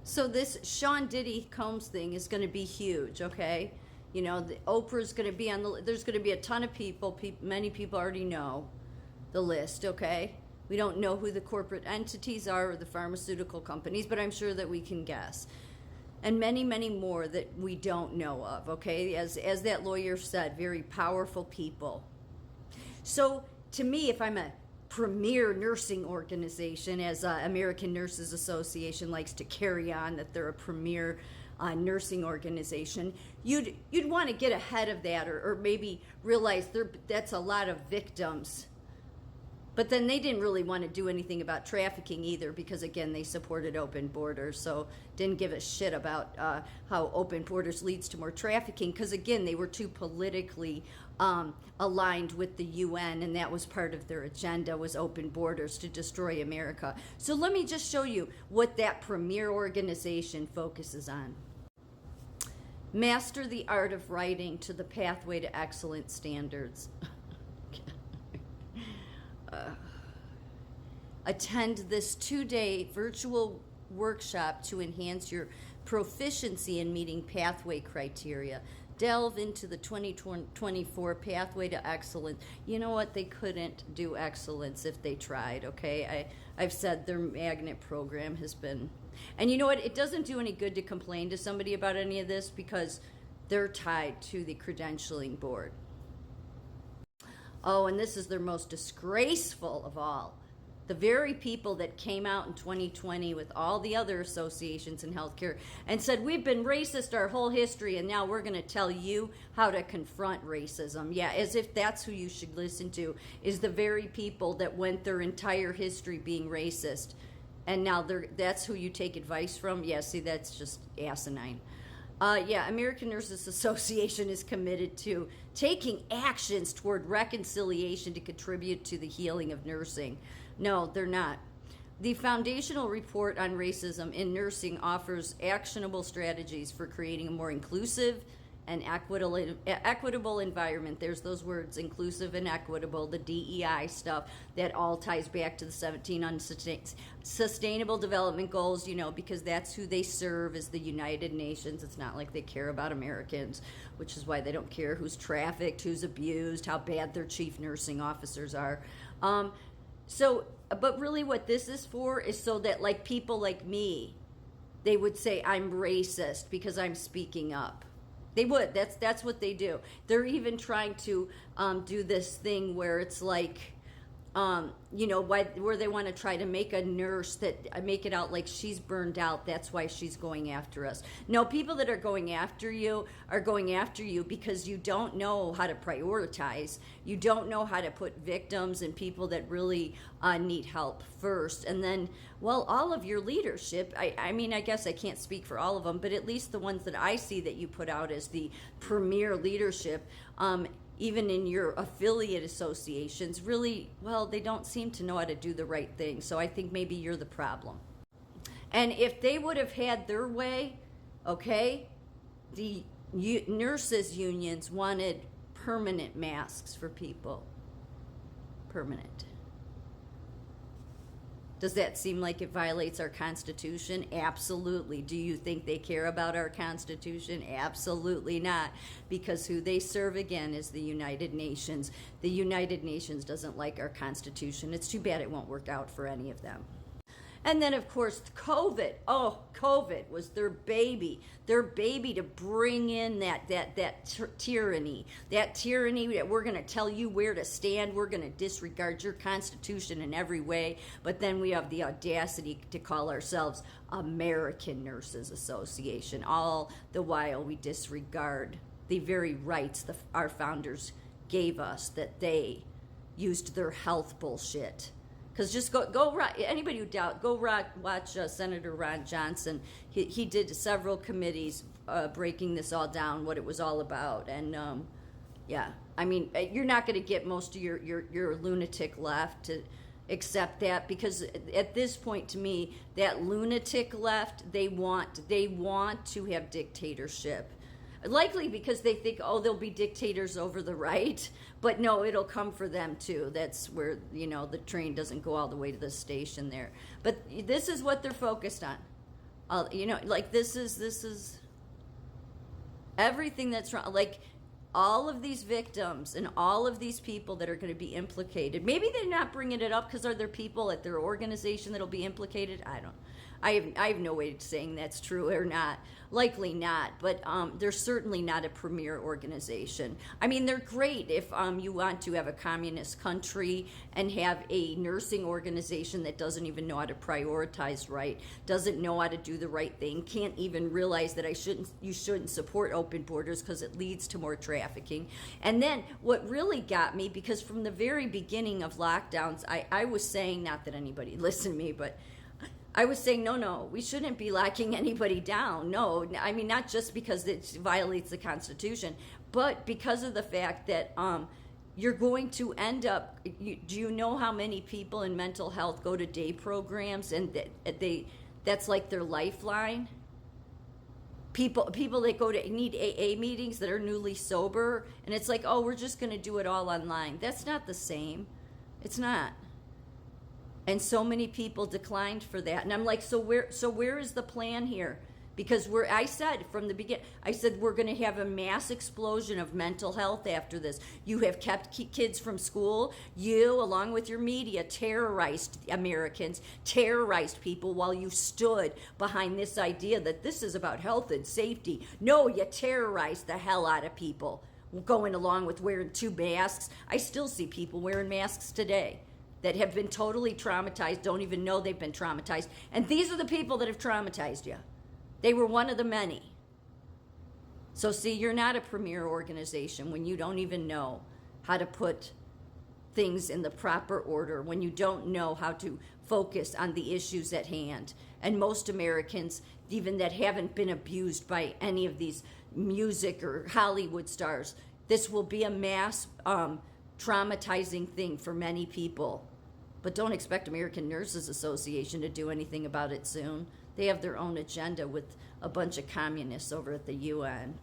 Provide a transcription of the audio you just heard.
So this Sean Diddy Combs thing is going to be huge, okay? You know, Oprah's going to be on there's going to be a ton of people, many people already know the list, okay? We don't know who the corporate entities are or the pharmaceutical companies, but I'm sure that we can guess. And many, many more that we don't know of, okay? As that lawyer said, very powerful people. So to me, if I'm a premier nursing organization, as American Nurses Association likes to carry on that they're a premier nursing organization, you'd want to get ahead of that, or maybe realize that's a lot of victims. But then they didn't really want to do anything about trafficking either, because again, they supported open borders, so didn't give a shit about how open borders leads to more trafficking, because again, they were too politically aligned with the UN, and that was part of their agenda, was open borders to destroy America. So let me just show you what that premier organization focuses on. Master the art of writing to the pathway to excellent standards. Attend this 2-day virtual workshop to enhance your proficiency in meeting pathway criteria. Delve into the 2024 pathway to excellence. You know what? They couldn't do excellence if they tried, okay? I've said their magnet program has been... And you know what? It doesn't do any good to complain to somebody about any of this, because they're tied to the credentialing board. Oh, and this is their most disgraceful of all. The very people that came out in 2020 with all the other associations in healthcare and said, we've been racist our whole history, and now we're going to tell you how to confront racism. Yeah, as if that's who you should listen to, is the very people that went their entire history being racist. And now that's who you take advice from? Yeah, see, that's just asinine. American Nurses Association is committed to taking actions toward reconciliation to contribute to the healing of nursing. No, they're not. The foundational report on racism in nursing offers actionable strategies for creating a more inclusive and equitable environment. There's those words, inclusive and equitable, the DEI stuff, that all ties back to the 17 Sustainable Development Goals, you know, because that's who they serve, is the United Nations. It's not like they care about Americans, which is why they don't care who's trafficked, who's abused, how bad their chief nursing officers are. But really what this is for is so that, like, people like me, they would say I'm racist because I'm speaking up. They would. That's what they do. They're even trying to do this thing where it's like, where they want to try to make a nurse make it out like she's burned out. That's why she's going after us. No, people that are going after you are going after you because you don't know how to prioritize. You don't know how to put victims and people that really need help first. And then, well, all of your leadership, I mean, I guess I can't speak for all of them, but at least the ones that I see that you put out as the premier leadership, even in your affiliate associations, really, well, they don't seem to know how to do the right thing. So I think maybe you're the problem. And if they would have had their way, okay, the nurses unions wanted permanent masks for people. Permanent. Does that seem like it violates our Constitution? Absolutely. Do you think they care about our Constitution? Absolutely not. Because who they serve, again, is the United Nations. The United Nations doesn't like our Constitution. It's too bad it won't work out for any of them. And then, of course, COVID. Oh, COVID was their baby to bring in that tyranny. That tyranny that we're going to tell you where to stand. We're going to disregard your Constitution in every way. But then we have the audacity to call ourselves American Nurses Association. All the while we disregard the very rights our founders gave us, that they used their health bullshit. Because just go anybody who doubt, go watch Senator Ron Johnson. He did several committees breaking this all down, what it was all about. And I mean, you're not going to get most of your lunatic left to accept that, because at this point, to me, that lunatic left, they want to have dictatorship. Likely because they think, oh, they'll be dictators over the right. But no, it'll come for them too. That's where, the train doesn't go all the way to the station there. But this is what they're focused on. Like this is everything that's wrong. Like all of these victims and all of these people that are going to be implicated. Maybe they're not bringing it up because are there people at their organization that'll be implicated? I don't. I have no way of saying that's true or not. Likely not, but they're certainly not a premier organization. I mean, they're great if you want to have a communist country and have a nursing organization that doesn't even know how to prioritize right, doesn't know how to do the right thing, can't even realize that you shouldn't support open borders because it leads to more trafficking. And then what really got me, because from the very beginning of lockdowns, I was saying, not that anybody listened to me, but I was saying, no, we shouldn't be locking anybody down. No, I mean, not just because it violates the Constitution, but because of the fact that you're going to end up, do you know how many people in mental health go to day programs and that's like their lifeline? People that go to need AA meetings that are newly sober, and it's like, oh, we're just going to do it all online. That's not the same. It's not. And so many people declined for that. And I'm like, so where is the plan here? Because I said from the beginning, I said we're going to have a mass explosion of mental health after this. You have kept kids from school. You, along with your media, terrorized Americans, terrorized people while you stood behind this idea that this is about health and safety. No, you terrorized the hell out of people going along with wearing 2 masks. I still see people wearing masks today that have been totally traumatized, don't even know they've been traumatized. And these are the people that have traumatized you. They were one of the many. So see, you're not a premier organization when you don't even know how to put things in the proper order, when you don't know how to focus on the issues at hand. And most Americans, even that haven't been abused by any of these music or Hollywood stars, this will be a mass traumatizing thing for many people. But don't expect American Nurses Association to do anything about it soon. They have their own agenda with a bunch of communists over at the UN.